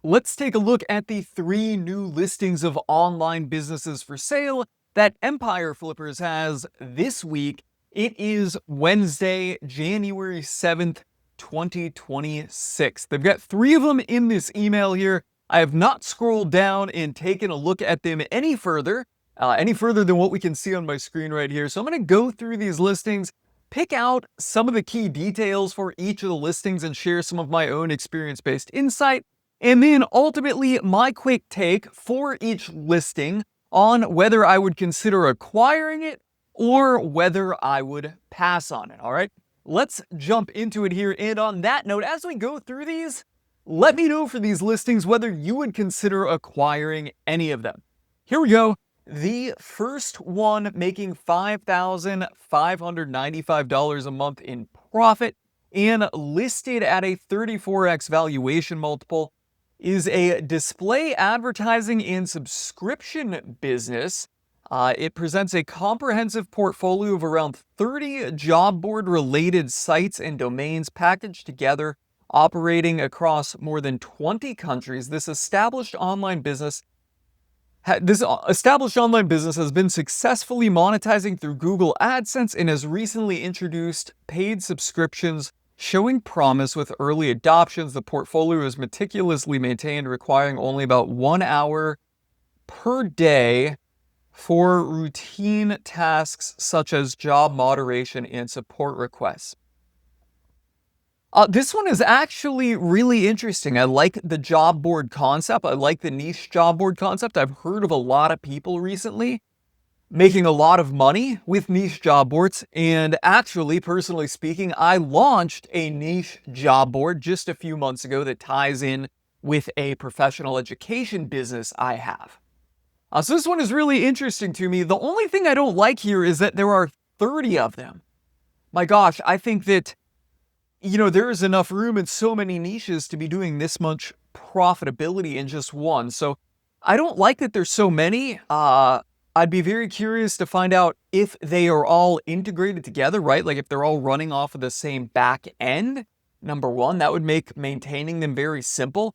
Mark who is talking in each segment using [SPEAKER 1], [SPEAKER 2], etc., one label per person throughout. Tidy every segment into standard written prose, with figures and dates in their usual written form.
[SPEAKER 1] let's take a look at the 3 new listings of online businesses for sale that Empire Flippers has this week. It is Wednesday, January 7th, 2026. They've got 3 of them in this email here. I have not scrolled down and taken a look at them any further than what we can see on my screen right here. So I'm going to go through these listings, pick out some of the key details for each of the listings, and share some of my own experience-based insight. And then ultimately, my quick take for each listing on whether I would consider acquiring it or whether I would pass on it. All right, let's jump into it here. And on that note, as we go through these, let me know for these listings whether you would consider acquiring any of them. Here we go. The first one making $5,595 a month in profit and listed at a 34x valuation multiple is a display advertising and subscription business. It presents a comprehensive portfolio of around 30 job board related sites and domains packaged together, operating across more than 20 countries. This established online business has been successfully monetizing through Google AdSense and has recently introduced paid subscriptions showing promise with early adoptions. The portfolio is meticulously maintained, requiring only about 1 hour per day for routine tasks such as job moderation and support requests. This one is actually really interesting. I like the job board concept. I like the niche job board concept. I've heard of a lot of people recently making a lot of money with niche job boards. And actually, personally speaking, I launched a niche job board just a few months ago that ties in with a professional education business I have. So this one is really interesting to me. The only thing I don't like here is that there are 30 of them. My gosh, I think that there is enough room in so many niches to be doing this much profitability in just one. So I don't like that there's so many. I'd be very curious to find out if they are all integrated together, right? Like if they're all running off of the same back end. Number one, that would make maintaining them very simple.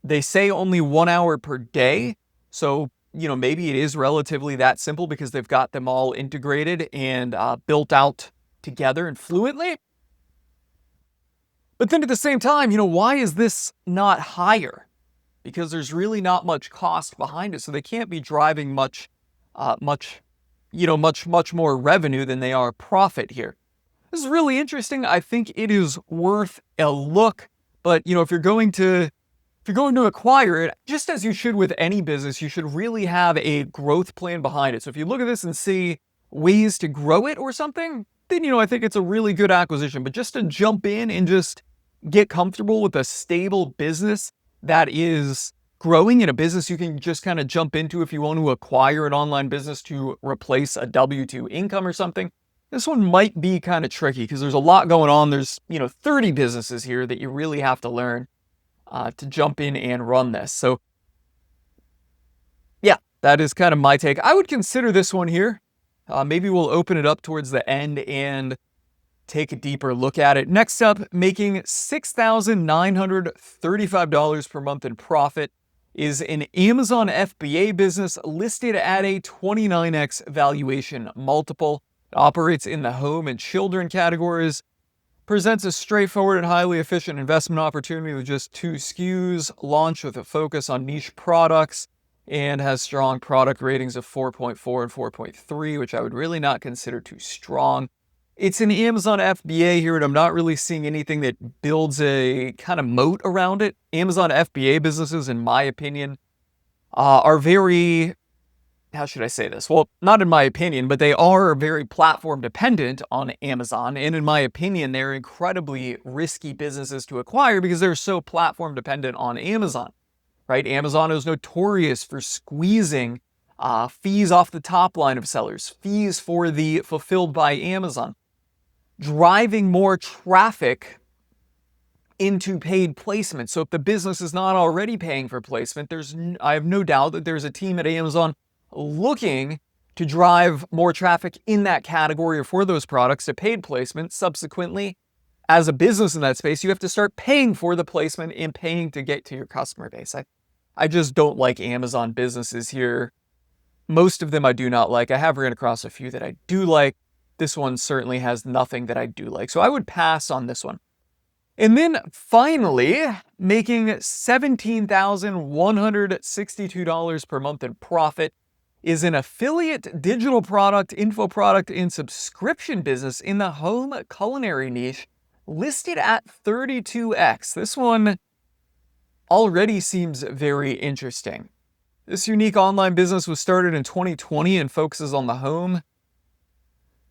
[SPEAKER 1] They say only 1 hour per day. So, maybe it is relatively that simple because they've got them all integrated and built out together and fluently. But then at the same time, why is this not higher? Because there's really not much cost behind it. So they can't be driving much more revenue than they are profit here. This is really interesting. I think it is worth a look. But, if you're going to acquire it, just as you should with any business, you should really have a growth plan behind it. So if you look at this and see ways to grow it or something, then, I think it's a really good acquisition. But just to jump in and just get comfortable with a stable business that is growing, in a business you can just kind of jump into if you want to acquire an online business to replace a W-2 income or something, this one might be kind of tricky because there's a lot going on. There's, 30 businesses here that you really have to learn to jump in and run this. So yeah, that is kind of my take. I would consider this one here. Maybe we'll open it up towards the end and take a deeper look at it. Next up, making $6,935 per month in profit is an Amazon FBA business listed at a 29x valuation multiple. It operates in the home and children categories, presents a straightforward and highly efficient investment opportunity with just 2 SKUs, launched with a focus on niche products, and has strong product ratings of 4.4 and 4.3, which I would really not consider too strong. It's an Amazon FBA here, and I'm not really seeing anything that builds a kind of moat around it. Amazon FBA businesses, in my opinion, are very, how should I say this? Well, not in my opinion, but they are very platform dependent on Amazon. And in my opinion, they're incredibly risky businesses to acquire because they're so platform dependent on Amazon, right? Amazon is notorious for squeezing fees off the top line of sellers, fees for the fulfilled by Amazon, driving more traffic into paid placement. So if the business is not already paying for placement, I have no doubt that there's a team at Amazon looking to drive more traffic in that category or for those products to paid placement, subsequently as a business in that space, you have to start paying for the placement and paying to get to your customer base. I just don't like Amazon businesses here. Most of them I do not like. I have ran across a few that I do like. This one certainly has nothing that I do like. So I would pass on this one. And then finally, making $17,162 per month in profit is an affiliate digital product, info product, and subscription business in the home culinary niche, listed at 32x. This one already seems very interesting. This unique online business was started in 2020 and focuses on the home,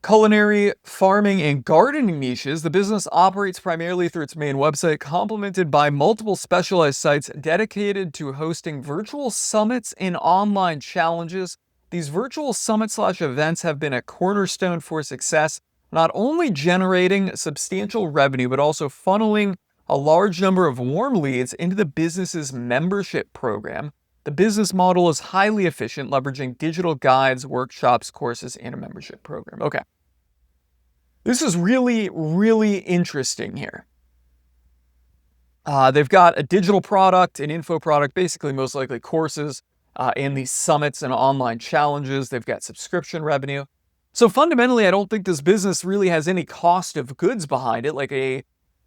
[SPEAKER 1] culinary, farming, and gardening niches. The business operates primarily through its main website, complemented by multiple specialized sites dedicated to hosting virtual summits and online challenges. These virtual summit/events have been a cornerstone for success, not only generating substantial revenue, but also funneling a large number of warm leads into the business's membership program. The business model is highly efficient, leveraging digital guides, workshops, courses, and a membership program. Okay. This is really, really interesting here. They've got a digital product, an info product, basically most likely courses, and these summits and online challenges. They've got subscription revenue. So fundamentally, I don't think this business really has any cost of goods behind it like a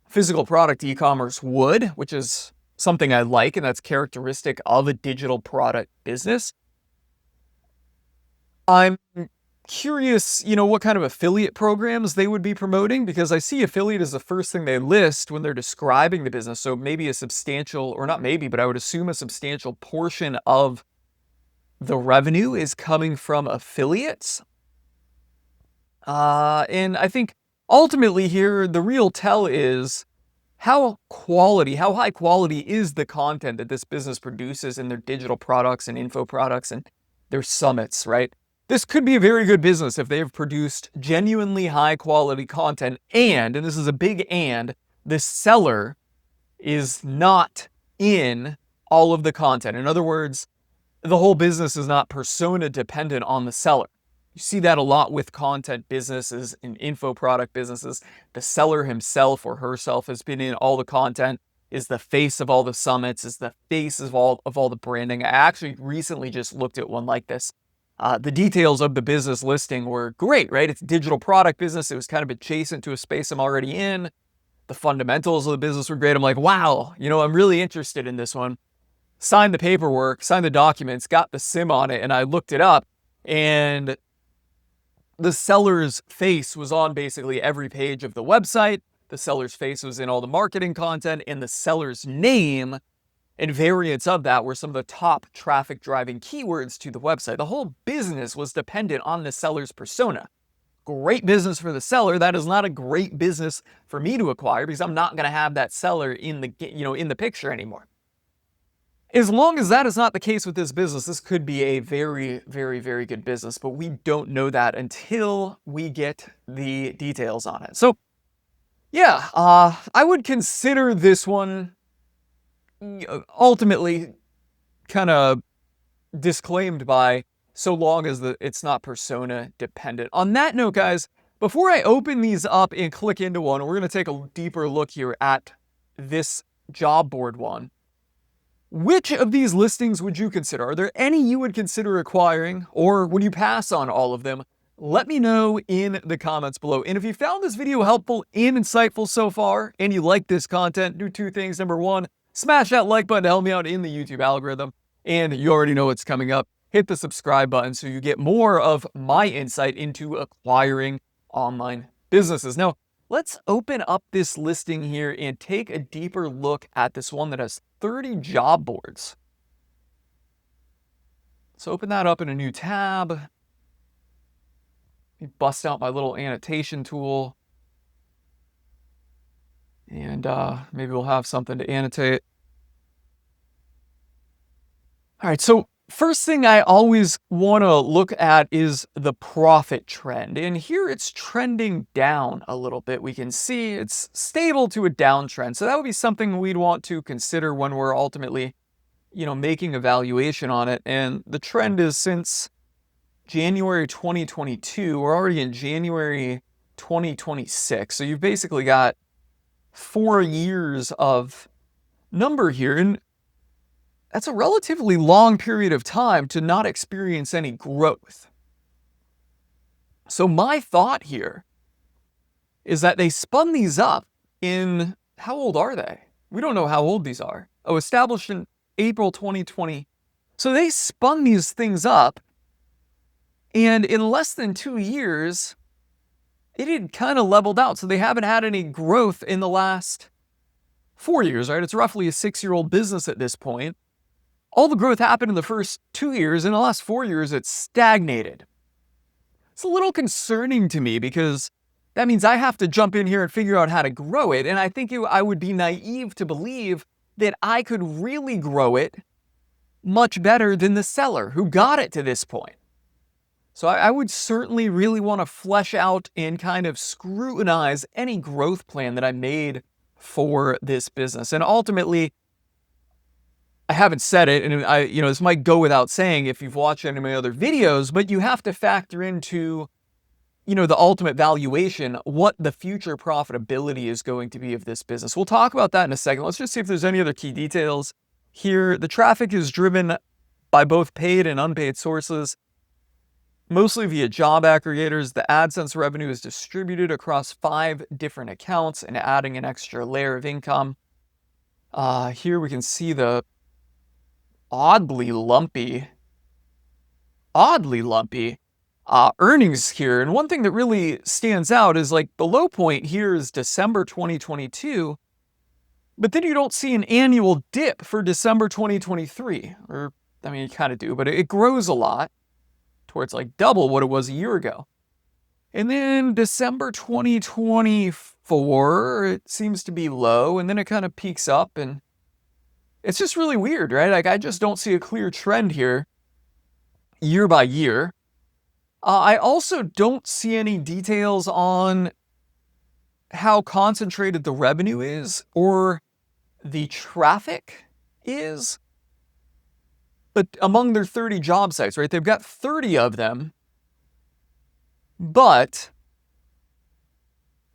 [SPEAKER 1] physical product e-commerce would, which is something I like, and that's characteristic of a digital product business. I'm curious, what kind of affiliate programs they would be promoting, because I see affiliate as the first thing they list when they're describing the business. So maybe a substantial, or not maybe, but I would assume a substantial portion of the revenue is coming from affiliates. And I think ultimately here, the real tell is how high quality is the content that this business produces in their digital products and info products and their summits, right? This could be a very good business if they have produced genuinely high quality content, and this is a big and, the seller is not in all of the content. In other words, the whole business is not persona dependent on the seller. You see that a lot with content businesses and info product businesses. The seller himself or herself has been in all the content, is the face of all the summits, is the face of all the branding. I actually recently just looked at one like this. The details of the business listing were great, right? It's a digital product business. It was kind of adjacent to a space I'm already in. The fundamentals of the business were great. I'm like, wow, I'm really interested in this one. Signed the paperwork, signed the documents, got the SIM on it, and I looked it up, and the seller's face was on basically every page of the website. The seller's face was in all the marketing content, and the seller's name and variants of that were some of the top traffic driving keywords to the website. The whole business was dependent on the seller's persona. Great business for the seller. That is not a great business for me to acquire, because I'm not going to have that seller in the picture anymore. As long as that is not the case with this business, this could be a very, very, very good business, but we don't know that until we get the details on it. So yeah, I would consider this one ultimately kind of disclaimed by so long as it's not persona dependent. On that note, guys, before I open these up and click into one, we're going to take a deeper look here at this job board one. Which of these listings would you consider? Are there any you would consider acquiring, or would you pass on all of them? Let me know in the comments below. And if you found this video helpful and insightful so far, and you like this content, do two things. Number one, smash that like button to help me out in the YouTube algorithm. And you already know what's coming up. Hit the subscribe button so you get more of my insight into acquiring online businesses. Now, let's open up this listing here and take a deeper look at this one that has 30 job boards. Let's open that up in a new tab. Let me bust out my little annotation tool. And maybe we'll have something to annotate. All right, so first thing I always want to look at is the profit trend. And here it's trending down a little bit. We can see it's stable to a downtrend. So that would be something we'd want to consider when we're ultimately, making a valuation on it. And the trend is since January 2022, we're already in January 2026. So you've basically got 4 years of number here. And that's a relatively long period of time to not experience any growth. So my thought here is that they spun these up in, how old are they? We don't know how old these are. Oh, established in April 2020. So they spun these things up, and in less than 2 years, it had kind of leveled out. So they haven't had any growth in the last 4 years, right? It's roughly a 6-year-old business at this point. All the growth happened in the first 2 years. In the last 4 years, it's stagnated. It's a little concerning to me because that means I have to jump in here and figure out how to grow it. And I think I would be naive to believe that I could really grow it much better than the seller who got it to this point. So I would certainly really want to flesh out and kind of scrutinize any growth plan that I made for this business. And ultimately, I haven't said it, and this might go without saying if you've watched any of my other videos, but you have to factor into, the ultimate valuation, what the future profitability is going to be of this business. We'll talk about that in a second. Let's just see if there's any other key details here. The traffic is driven by both paid and unpaid sources, mostly via job aggregators. The AdSense revenue is distributed across 5 different accounts and adding an extra layer of income. Here we can see the oddly lumpy earnings here. And one thing that really stands out is like the low point here is December 2022, but then you don't see an annual dip for December 2023. Or, you kind of do, but it grows a lot towards like double what it was a year ago. And then December 2024, it seems to be low, and then it kind of peaks up, and it's just really weird, right? Like, I just don't see a clear trend here year by year. I also don't see any details on how concentrated the revenue is or the traffic is. But among their 30 job sites, right? They've got 30 of them, but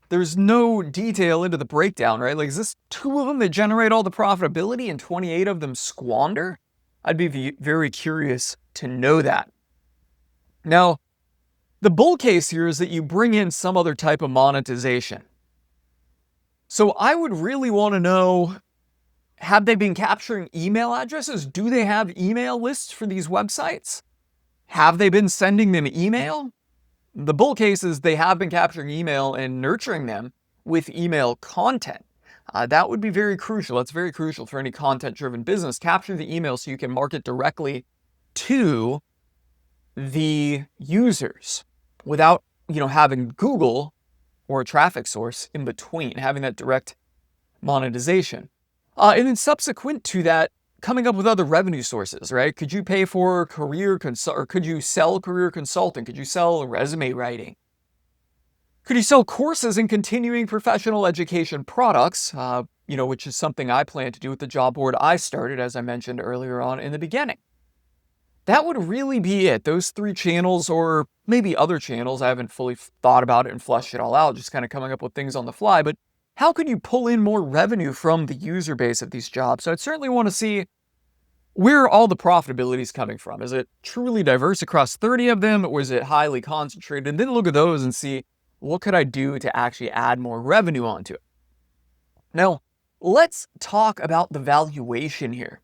[SPEAKER 1] there's no detail into the breakdown, right? Like, is this 2 of them that generate all the profitability and 28 of them squander? I'd be very curious to know that. Now, the bull case here is that you bring in some other type of monetization. So I would really want to know, have they been capturing email addresses? Do they have email lists for these websites? Have they been sending them email? The bull case is they have been capturing email and nurturing them with email content. That would be very crucial. That's very crucial for any content-driven business. Capture the email so you can market directly to the users without, having Google or a traffic source in between, having that direct monetization. And then subsequent to that, coming up with other revenue sources, right? Could you pay for career consult, or could you sell career consulting? Could you sell resume writing? Could you sell courses in continuing professional education products, which is something I plan to do with the job board I started, as I mentioned earlier on in the beginning. That would really be it. Those 3 channels, or maybe other channels. I haven't fully thought about it and fleshed it all out, just kind of coming up with things on the fly. But how could you pull in more revenue from the user base of these jobs? So I'd certainly want to see, where are all the profitabilities coming from? Is it truly diverse across 30 of them, or is it highly concentrated? And then look at those and see, what could I do to actually add more revenue onto it? Now, let's talk about the valuation here.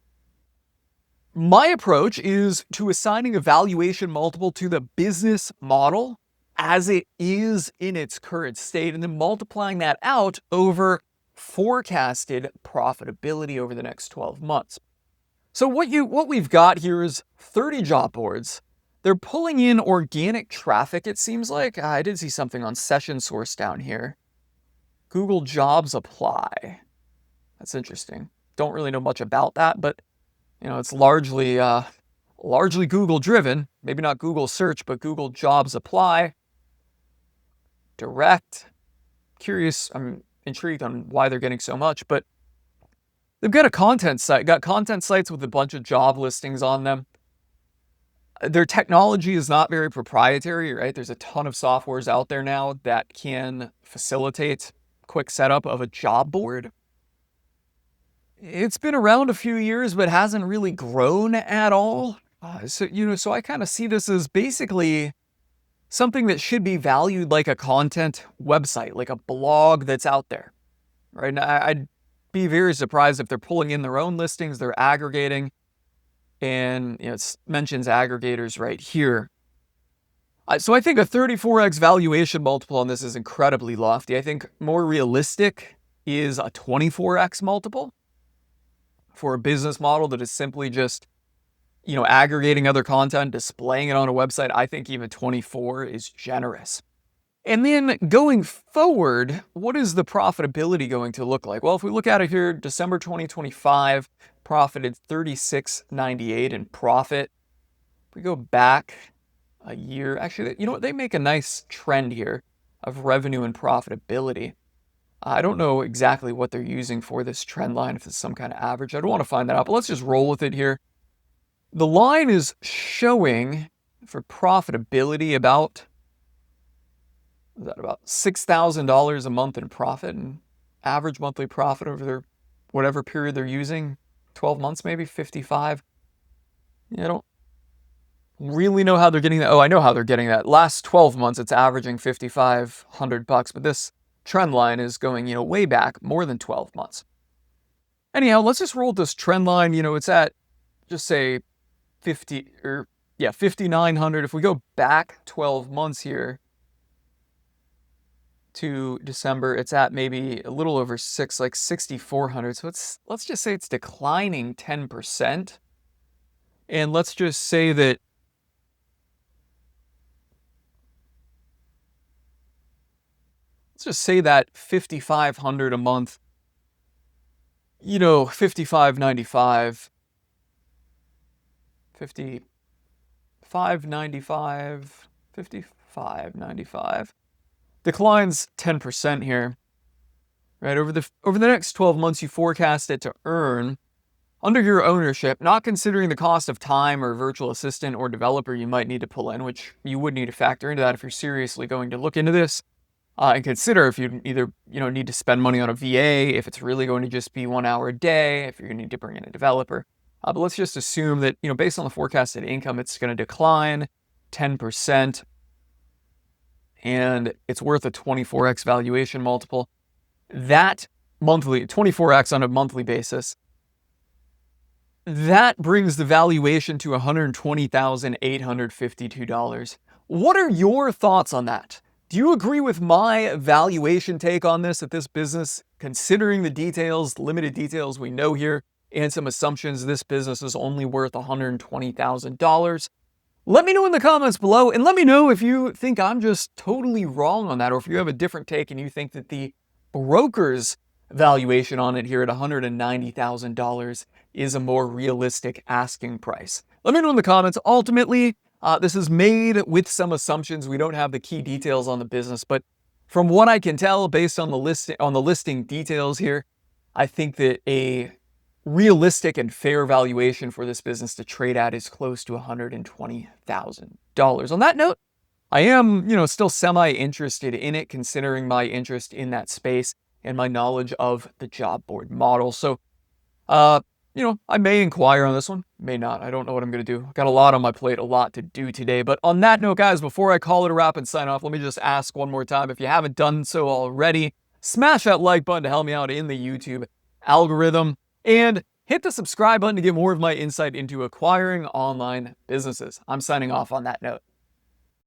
[SPEAKER 1] My approach is to assigning a valuation multiple to the business model as it is in its current state, and then multiplying that out over forecasted profitability over the next 12 months. So what we've got here is 30 job boards. They're pulling in organic traffic, it seems like. I did see something on Session Source down here. Google Jobs Apply. That's interesting. Don't really know much about that, but it's largely Google driven. Maybe not Google search, but Google Jobs Apply. Direct. Curious, I'm intrigued on why they're getting so much, but they've got a content site, got content sites with a bunch of job listings on them. Their technology is not very proprietary, right? There's a ton of softwares out there now that can facilitate quick setup of a job board. It's been around a few years, but hasn't really grown at all. So I kind of see this as basically something that should be valued like a content website, like a blog that's out there, right? And I'd be very surprised if they're pulling in their own listings, they're aggregating, and it mentions aggregators right here. So I think a 34x valuation multiple on this is incredibly lofty. I think more realistic is a 24x multiple for a business model that is simply just, aggregating other content, displaying it on a website. I think even 24 is generous. And then going forward, what is the profitability going to look like? Well, if we look at it here, December 2025, profited $36.98 in profit. If we go back a year, actually, they make a nice trend here of revenue and profitability. I don't know exactly what they're using for this trend line, if it's some kind of average. I don't want to find that out, but let's just roll with it here. The line is showing for profitability about $6,000 a month in profit, and average monthly profit over their whatever period they're using, 12 months maybe, 55. I don't really know how they're getting that. Oh, I know how they're getting that. Last 12 months, it's averaging $5,500, but this trend line is going, way back, more than 12 months. Anyhow, let's just roll this trend line. It's at, just say, 5,900. If we go back 12 months here to December, it's at maybe a little over 6,400. So let's just say it's declining 10%. And let's just say that $5,500 a month, $5,595, $5,595 declines 10% here, right? Over the next 12 months, you forecast it to earn, under your ownership, not considering the cost of time or virtual assistant or developer you might need to pull in, which you would need to factor into that if you're seriously going to look into this. And consider if you either, need to spend money on a VA, if it's really going to just be 1 hour a day, if you're going to need to bring in a developer. But let's just assume that, based on the forecasted income, it's going to decline 10%, and it's worth a 24x valuation multiple. That monthly, 24x on a monthly basis, that brings the valuation to $120,852. What are your thoughts on that? Do you agree with my valuation take on this, that this business, considering the details, limited details we know here, and some assumptions, this business is only worth $120,000? Let me know in the comments below, and let me know if you think I'm just totally wrong on that, or if you have a different take and you think that the broker's valuation on it here at $190,000 is a more realistic asking price. Let me know in the comments. Ultimately, this is made with some assumptions. We don't have the key details on the business, but from what I can tell, based on the listing details here, I think that a realistic and fair valuation for this business to trade at is close to $120,000. On that note, I am, still semi-interested in it, considering my interest in that space and my knowledge of the job board model. So, I may inquire on this one, may not. I don't know what I'm going to do. I've got a lot on my plate, a lot to do today. But on that note, guys, before I call it a wrap and sign off, let me just ask one more time. If you haven't done so already, smash that like button to help me out in the YouTube algorithm, and hit the subscribe button to get more of my insight into acquiring online businesses. I'm signing off on that note.